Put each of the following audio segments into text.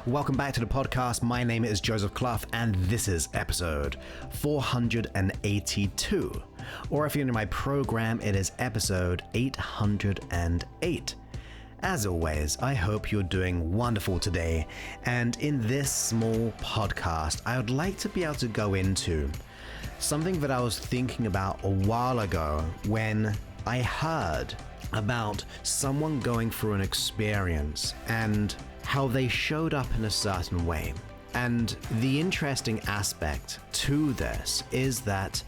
Welcome back to the podcast. My name is Joseph Clough, and this is episode 482. Or if you're in my program, it is episode 808. As always, I hope you're doing wonderful today. And in this small podcast, I would like to be able to go into something that I was thinking about a while ago when I heard about someone going through an experience and how they showed up in a certain way. And the interesting aspect to this is that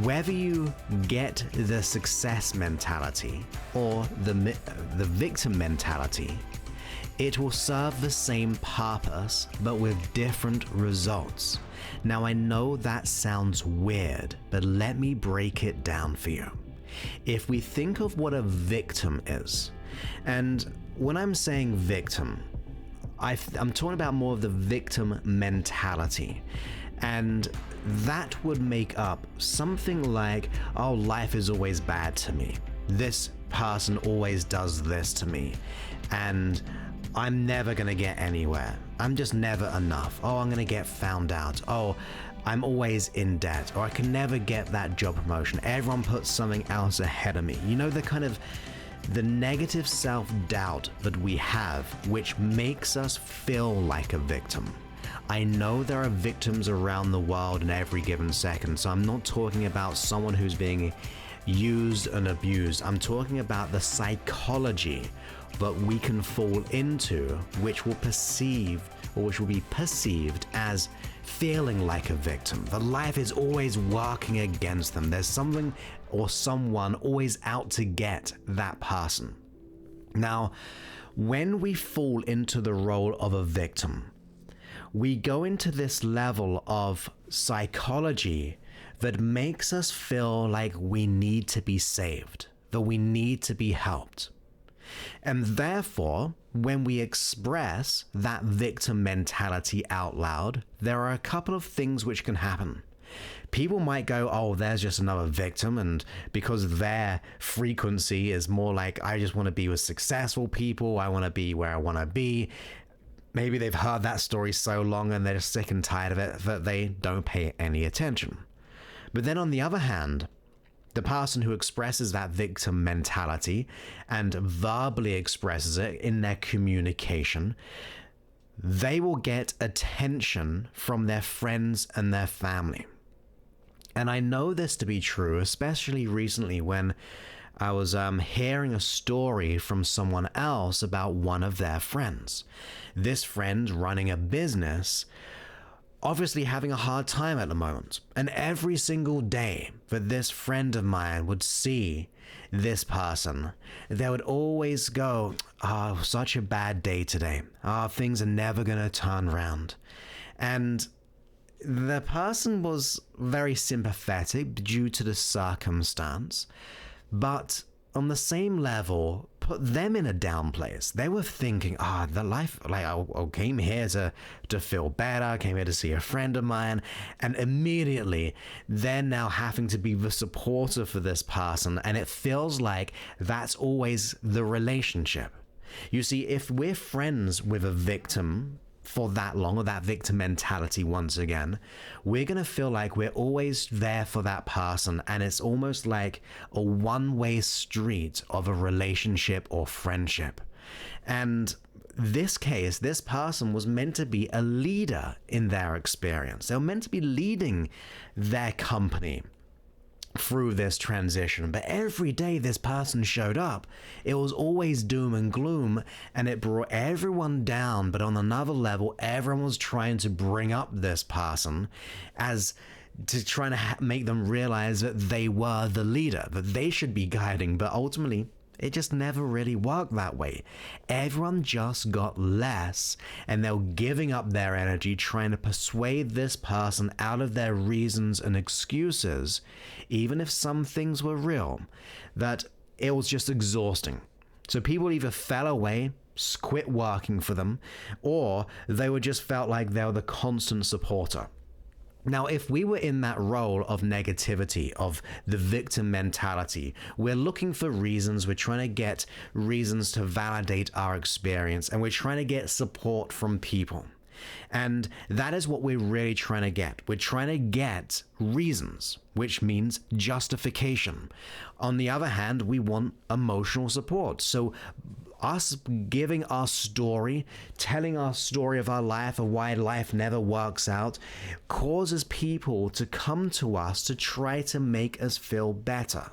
whether you get the success mentality or the victim mentality, it will serve the same purpose but with different results. Now, I know that sounds weird, but let me break it down for you. If we think of what a victim is, and when I'm saying victim, I'm talking about more of the victim mentality, and that would make up something like, oh, life is always bad to me. This person always does this to me, and I'm never going to get anywhere. I'm just never enough. Oh, I'm going to get found out. Oh, I'm always in debt, or I can never get that job promotion. Everyone puts something else ahead of me. You know, the negative self-doubt that we have, which makes us feel like a victim. I know there are victims around the world in every given second, so I'm not talking about someone who's being used and abused. I'm talking about the psychology that we can fall into, which will be perceived as feeling like a victim. The life is always working against them. There's something or someone always out to get that person. Now, when we fall into the role of a victim, we go into this level of psychology that makes us feel like we need to be saved, that we need to be helped. And therefore, when we express that victim mentality out loud, there are a couple of things which can happen. People might go, oh, there's just another victim, and because their frequency is more like, I just want to be with successful people, I want to be where I want to be. Maybe they've heard that story so long and they're just sick and tired of it that they don't pay any attention. But then on the other hand, the person who expresses that victim mentality and verbally expresses it in their communication, they will get attention from their friends and their family. And I know this to be true, especially recently when I was hearing a story from someone else about one of their friends. This friend running a business, obviously having a hard time at the moment. And every single day that this friend of mine would see this person, they would always go, oh, such a bad day today. Oh, things are never going to turn around. And the person was very sympathetic due to the circumstance, but on the same level, put them in a down place. They were thinking, the life, like I came here to feel better, I came here to see a friend of mine, and immediately they're now having to be the supporter for this person, and it feels like that's always the relationship. You see, if we're friends with a victim for that long, or that victim mentality once again, we're going to feel like we're always there for that person, and it's almost like a one-way street of a relationship or friendship. And this case, this person was meant to be a leader in their experience. They were meant to be leading their company through this transition, but every day this person showed up, it was always doom and gloom, and it brought everyone down. But on another level, everyone was trying to bring up this person as to try to make them realize that they were the leader, that they should be guiding. But ultimately, it just never really worked that way. Everyone just got less, and they were giving up their energy trying to persuade this person out of their reasons and excuses, even if some things were real, that it was just exhausting. So people either fell away, quit working for them, or they were just felt like they were the constant supporter. Now, if we were in that role of negativity, of the victim mentality, we're looking for reasons, we're trying to get reasons to validate our experience, and we're trying to get support from people. And that is what we're really trying to get. We're trying to get reasons, which means justification. On the other hand, we want emotional support. So us giving our story, telling our story of our life, of why life never works out, causes people to come to us to try to make us feel better.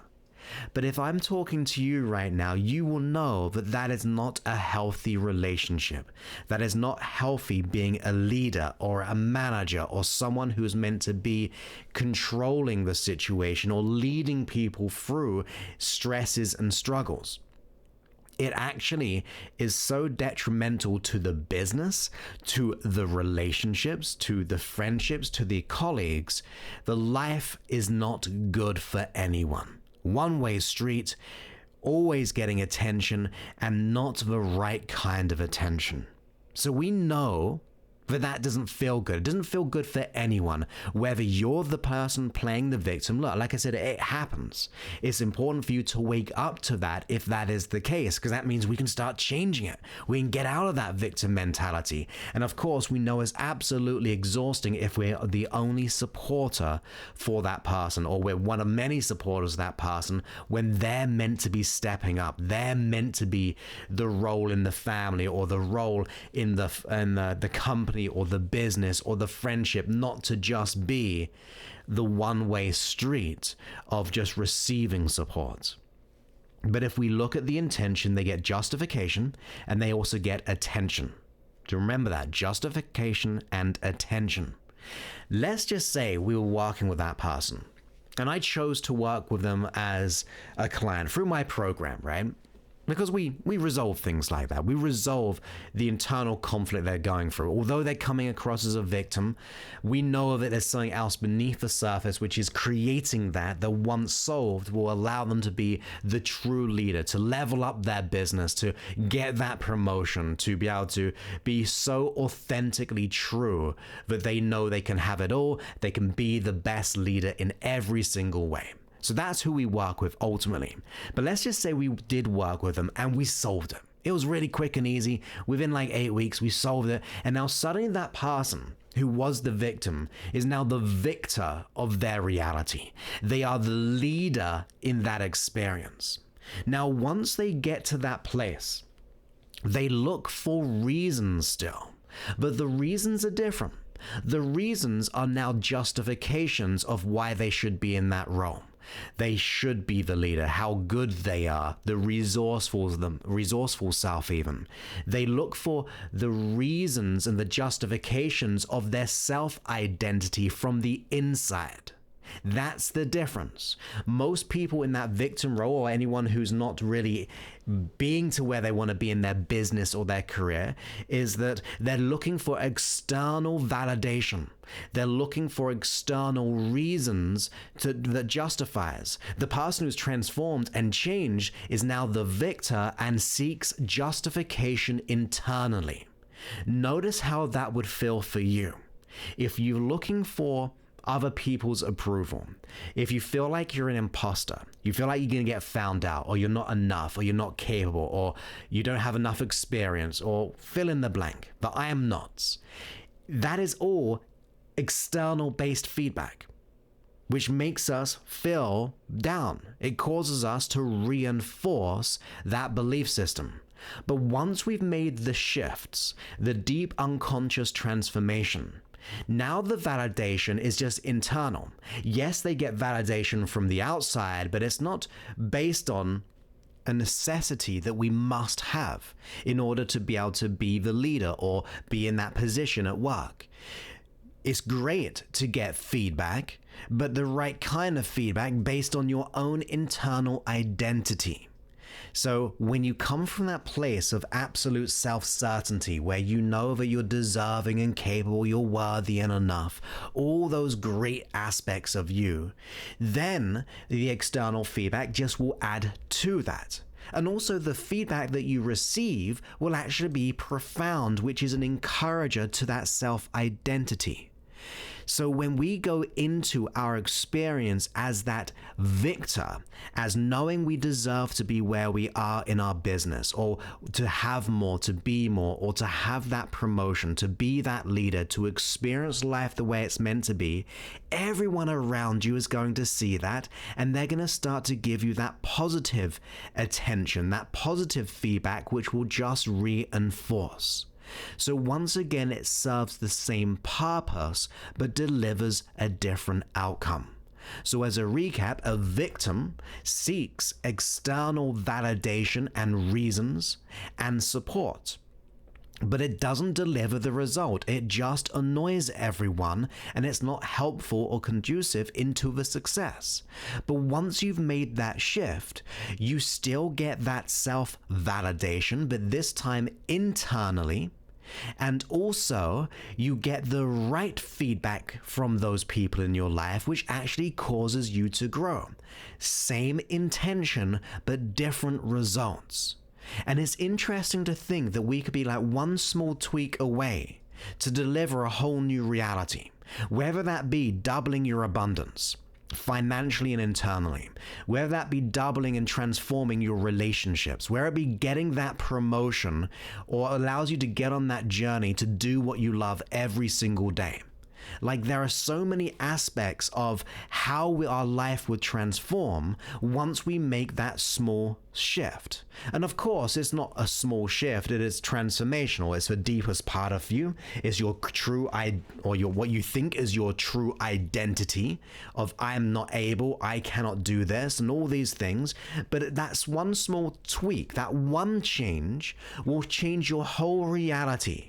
But if I'm talking to you right now, you will know that that is not a healthy relationship. That is not healthy being a leader or a manager or someone who's meant to be controlling the situation or leading people through stresses and struggles. It actually is so detrimental to the business, to the relationships, to the friendships, to the colleagues. The life is not good for anyone. One-way street, always getting attention, and not the right kind of attention. So we know that doesn't feel good. It doesn't feel good for anyone, whether you're the person playing the victim. Look, like I said, it happens. It's important for you to wake up to that if that is the case, because that means we can start changing it. We can get out of that victim mentality. And of course, we know it's absolutely exhausting if we're the only supporter for that person, or we're one of many supporters of that person when they're meant to be stepping up. They're meant to be the role in the family or the role in the company or the business or the friendship, not to just be the one-way street of just receiving support. But if we look at the intention, they get justification and they also get attention. To remember that, justification and attention. Let's just say we were working with that person and I chose to work with them as a client through my program, right? Because we resolve things like that. We resolve the internal conflict they're going through. Although they're coming across as a victim, we know that there's something else beneath the surface which is creating that once solved will allow them to be the true leader, to level up their business, to get that promotion, to be able to be so authentically true that they know they can have it all, they can be the best leader in every single way. So that's who we work with ultimately. But let's just say we did work with them and we solved it. It was really quick and easy. Within like 8 weeks, we solved it. And now suddenly that person who was the victim is now the victor of their reality. They are the leader in that experience. Now, once they get to that place, they look for reasons still, but the reasons are different. The reasons are now justifications of why they should be in that role. They should be the leader, how good they are, the resourceful self even. They look for the reasons and the justifications of their self-identity from the inside. That's the difference. Most people in that victim role, or anyone who's not really being to where they want to be in their business or their career, is that they're looking for external validation. They're looking for external reasons that justifies. The person who's transformed and changed is now the victor and seeks justification internally. Notice how that would feel for you. If you're looking for other people's approval, if you feel like you're an imposter, you feel like you're going to get found out, or you're not enough, or you're not capable, or you don't have enough experience, or fill in the blank, but I am not. That is all external based feedback, which makes us feel down. It causes us to reinforce that belief system. But once we've made the shifts, the deep unconscious transformation, now the validation is just internal. Yes, they get validation from the outside, but it's not based on a necessity that we must have in order to be able to be the leader or be in that position at work. It's great to get feedback, but the right kind of feedback based on your own internal identity. So when you come from that place of absolute self-certainty, where you know that you're deserving and capable, you're worthy and enough, all those great aspects of you, then the external feedback just will add to that. And also the feedback that you receive will actually be profound, which is an encourager to that self-identity. So when we go into our experience as that victor, as knowing we deserve to be where we are in our business, or to have more, to be more, or to have that promotion, to be that leader, to experience life the way it's meant to be, everyone around you is going to see that, and they're going to start to give you that positive attention, that positive feedback, which will just reinforce. So once again, it serves the same purpose, but delivers a different outcome. So as a recap, a victim seeks external validation and reasons and support, but it doesn't deliver the result. It just annoys everyone, and it's not helpful or conducive into the success. But once you've made that shift, you still get that self-validation, but this time internally. And also, you get the right feedback from those people in your life, which actually causes you to grow. Same intention, but different results. And it's interesting to think that we could be like one small tweak away to deliver a whole new reality, whether that be doubling your abundance, financially and internally, whether that be doubling and transforming your relationships, whether it be getting that promotion or allows you to get on that journey to do what you love every single day. Like, there are so many aspects of how our life would transform once we make that small shift. And of course, it's not a small shift, it is transformational. It's the deepest part of you. It's your true what you think is your true identity of I am not able, I cannot do this, and all these things. But that's one small tweak, that one change will change your whole reality.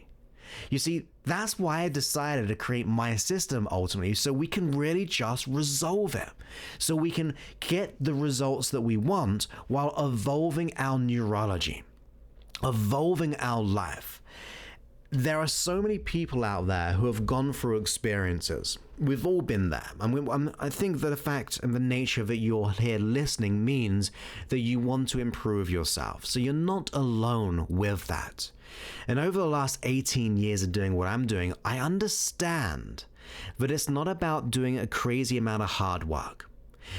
You see, that's why I decided to create my system ultimately, so we can really just resolve it. So we can get the results that we want while evolving our neurology, evolving our life. There are so many people out there who have gone through experiences. We've all been there. And I think that the fact and the nature that you're here listening means that you want to improve yourself. So you're not alone with that. And over the last 18 years of doing what I'm doing, I understand that it's not about doing a crazy amount of hard work.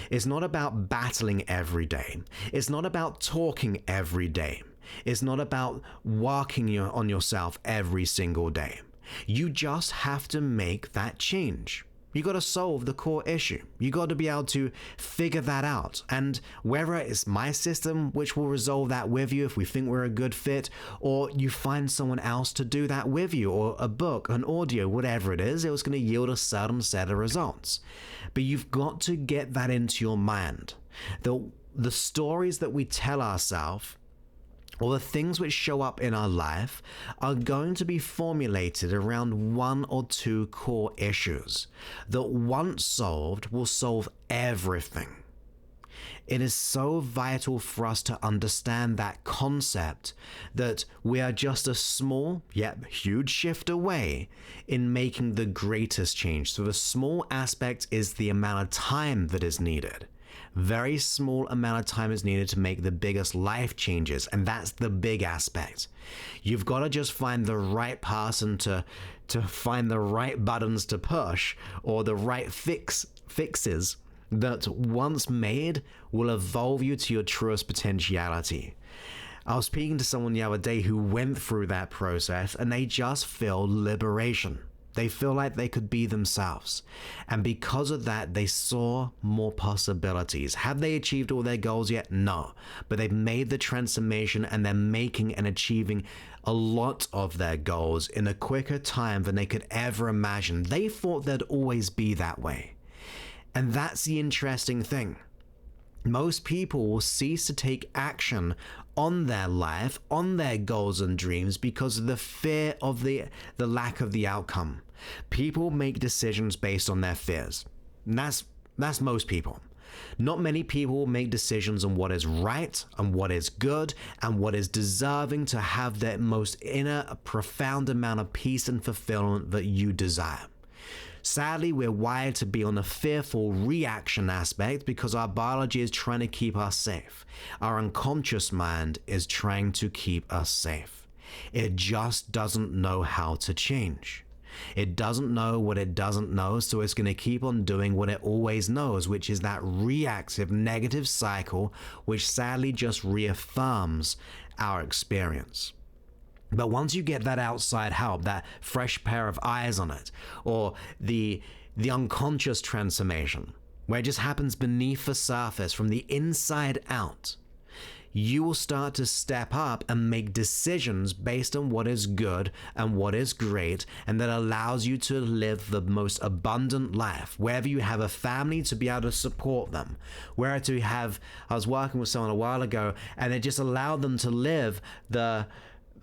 It's not about battling every day. It's not about talking every day. It's not about working on yourself every single day. You just have to make that change. You got to solve the core issue. You got to be able to figure that out. And whether it's my system, which will resolve that with you if we think we're a good fit, or you find someone else to do that with you, or a book, an audio, whatever it is, it was going to yield a certain set of results. But you've got to get that into your mind. The stories that we tell ourselves, or the things which show up in our life, are going to be formulated around one or two core issues that, once solved, will solve everything. It is so vital for us to understand that concept, that we are just a small yet huge shift away in making the greatest change. So the small aspect is the amount of time that is needed. Very small amount of time is needed to make the biggest life changes, and that's the big aspect. You've got to just find the right person to find the right buttons to push, or the right fixes that, once made, will evolve you to your truest potentiality. I was speaking to someone the other day who went through that process, and they just feel liberation. They feel like they could be themselves. And because of that, they saw more possibilities. Have they achieved all their goals yet? No. But they've made the transformation, and they're making and achieving a lot of their goals in a quicker time than they could ever imagine. They thought they'd always be that way. And that's the interesting thing. Most people will cease to take action on their life, on their goals and dreams, because of the fear of the lack of the outcome. People make decisions based on their fears. And that's most people. Not many people will make decisions on what is right and what is good and what is deserving to have that most inner, profound amount of peace and fulfillment that you desire. Sadly, we're wired to be on the fearful reaction aspect because our biology is trying to keep us safe. Our unconscious mind is trying to keep us safe. It just doesn't know how to change. It doesn't know what it doesn't know, so it's going to keep on doing what it always knows, which is that reactive negative cycle, which sadly just reaffirms our experience. But once you get that outside help, that fresh pair of eyes on it, or the unconscious transformation, where it just happens beneath the surface from the inside out, you will start to step up and make decisions based on what is good and what is great, and that allows you to live the most abundant life. Wherever you have a family, to be able to support them. Where to have, I was working with someone a while ago, and it just allowed them to live the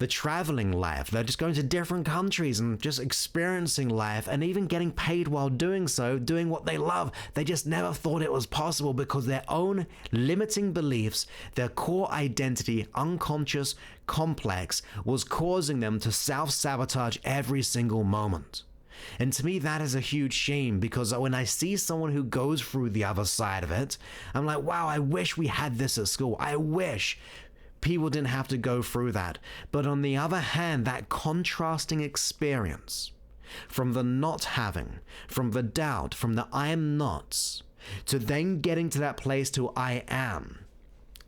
traveling life. They're just going to different countries and just experiencing life, and even getting paid while doing so, doing what they love. They just never thought it was possible because their own limiting beliefs, their core identity, unconscious complex, was causing them to self-sabotage every single moment. And to me, that is a huge shame, because when I see someone who goes through the other side of it, I'm like, wow, I wish we had this at school. I wish people didn't have to go through that. But on the other hand, that contrasting experience from the not having, from the doubt, from the I am nots, to then getting to that place to I am,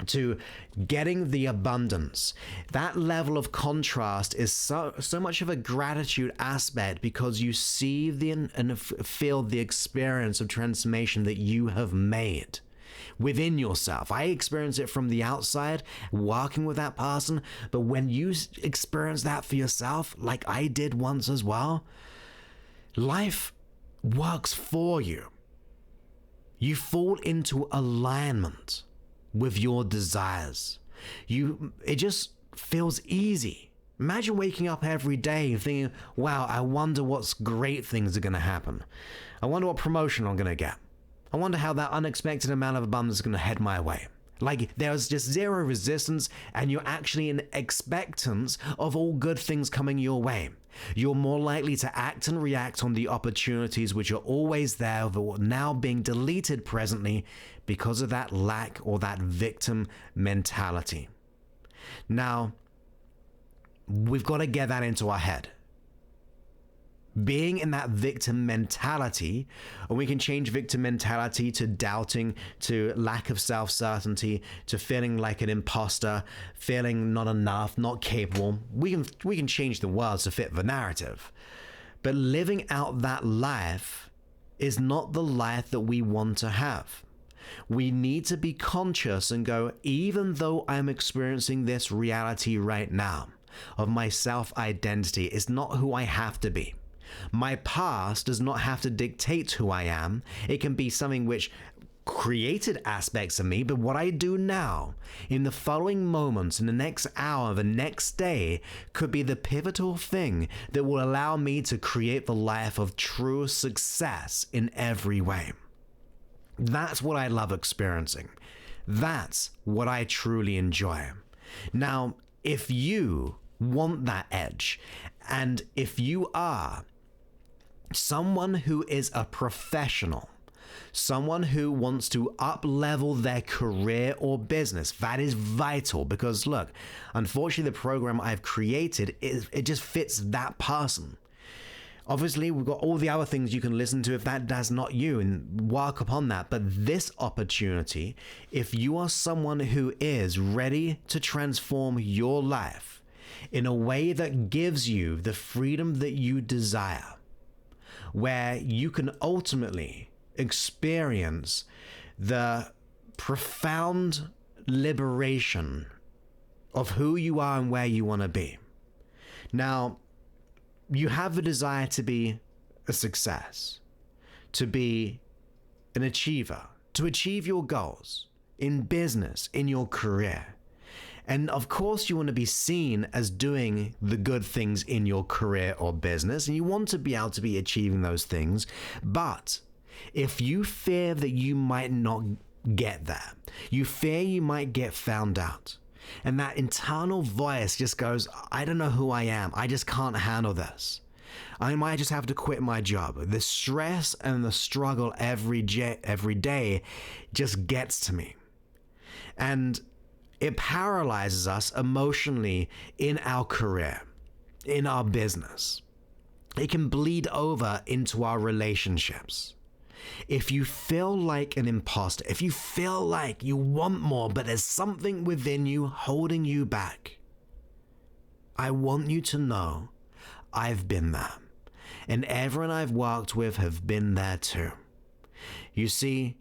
to getting the abundance, that level of contrast is so much of a gratitude aspect, because you see and feel the experience of transformation that you have made within yourself. I experience it from the outside, working with that person, but when you experience that for yourself, like I did once as well, life works for you. You fall into alignment with your desires. It just feels easy. Imagine waking up every day thinking, wow, I wonder what's great things are going to happen. I wonder what promotion I'm going to get. I wonder how that unexpected amount of abundance is going to head my way. Like, there's just zero resistance, and you're actually in expectance of all good things coming your way. You're more likely to act and react on the opportunities which are always there, but are now being deleted presently because of that lack or that victim mentality. Now, we've got to get that into our head. Being in that victim mentality, or we can change victim mentality to doubting, to lack of self-certainty, to feeling like an imposter, feeling not enough, not capable. We can change the words to fit the narrative. But living out that life is not the life that we want to have. We need to be conscious and go, even though I'm experiencing this reality right now of my self-identity, it's not who I have to be. My past does not have to dictate who I am. It can be something which created aspects of me, but what I do now, in the following moments, in the next hour, the next day, could be the pivotal thing that will allow me to create the life of true success in every way. That's what I love experiencing. That's what I truly enjoy. Now, if you want that edge, and if you are someone who is a professional, someone who wants to up-level their career or business, that is vital, because look, unfortunately the program I've created, it just fits that person. Obviously, we've got all the other things you can listen to if that's not you, and work upon that. But this opportunity, if you are someone who is ready to transform your life in a way that gives you the freedom that you desire, where you can ultimately experience the profound liberation of who you are and where you want to be. Now, you have the desire to be a success, to be an achiever, to achieve your goals in business, in your career. And of course, you want to be seen as doing the good things in your career or business, and you want to be able to be achieving those things. But if you fear that you might not get there, you fear you might get found out, and that internal voice just goes, I don't know who I am. I just can't handle this. I might just have to quit my job. The stress and the struggle every day just gets to me. And it paralyzes us emotionally in our career, in our business. it can bleed over into our relationships. If you feel like an imposter, if you feel like you want more, but there's something within you holding you back, I want you to know I've been there. And everyone I've worked with have been there too. You see,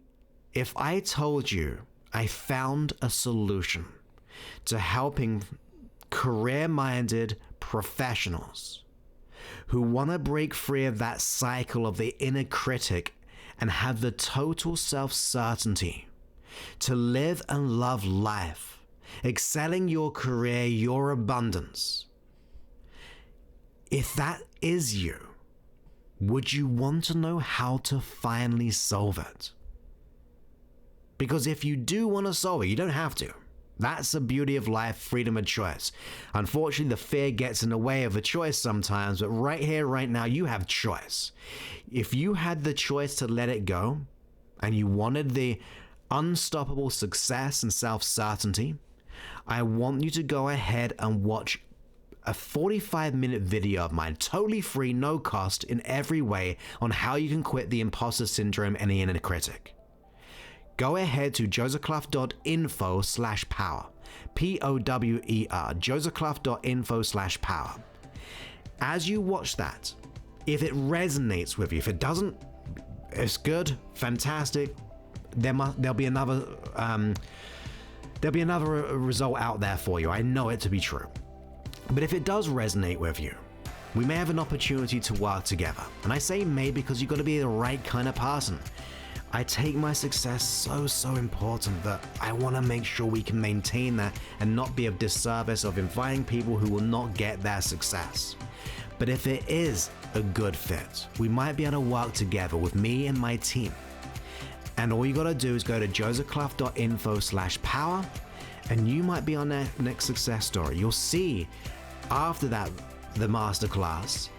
if I told you I found a solution to helping career-minded professionals who want to break free of that cycle of the inner critic and have the total self-certainty to live and love life, excelling your career, your abundance. If that is you, would you want to know how to finally solve it? Because if you do want to solve it, you don't have to. That's the beauty of life, freedom of choice. Unfortunately, the fear gets in the way of a choice sometimes, but right here, right now, you have choice. If you had the choice to let it go, and you wanted the unstoppable success and self-certainty, I want you to go ahead and watch a 45-minute video of mine, totally free, no cost, in every way, on how you can quit the imposter syndrome and the inner critic. Go ahead to josephclough.info/power, Power, josephclough.info/power. As you watch that, if it resonates with you, if it doesn't, it's good, fantastic. There'll be another result out there for you. I know it to be true. But if it does resonate with you, we may have an opportunity to work together. And I say may because you've got to be the right kind of person. I take my success so important that I want to make sure we can maintain that and not be of disservice of inviting people who will not get their success. But if it is a good fit, we might be able to work together with me and my team. And all you got to do is go to josephclough.info/power, and you might be on that next success story. You'll see after that, the masterclass,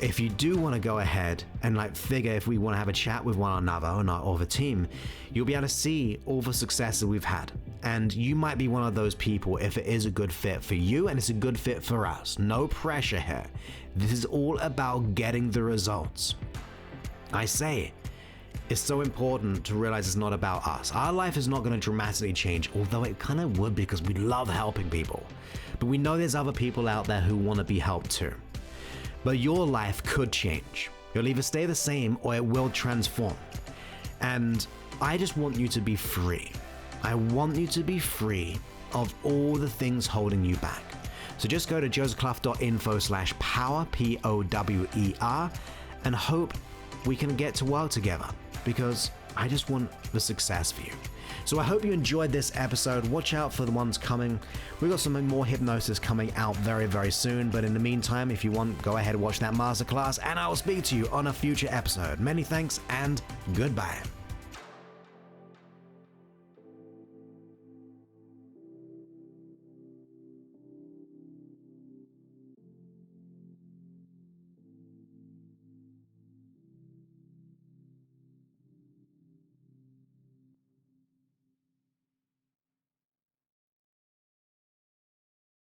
if you do want to go ahead and figure if we want to have a chat with one another or the team, you'll be able to see all the successes we've had. And you might be one of those people if it is a good fit for you and it's a good fit for us. No pressure here. This is all about getting the results. I say, it's so important to realize it's not about us. Our life is not going to dramatically change, although it kind of would because we love helping people. But we know there's other people out there who want to be helped too. But your life could change. You'll either stay the same or it will transform. And I just want you to be free. I want you to be free of all the things holding you back. So just go to josephclough.info/power, Power, and hope we can get to work together because I just want the success for you. So I hope you enjoyed this episode. Watch out for the ones coming. We've got some more hypnosis coming out very soon. But in the meantime, if you want, go ahead and watch that masterclass and I will speak to you on a future episode. Many thanks and goodbye.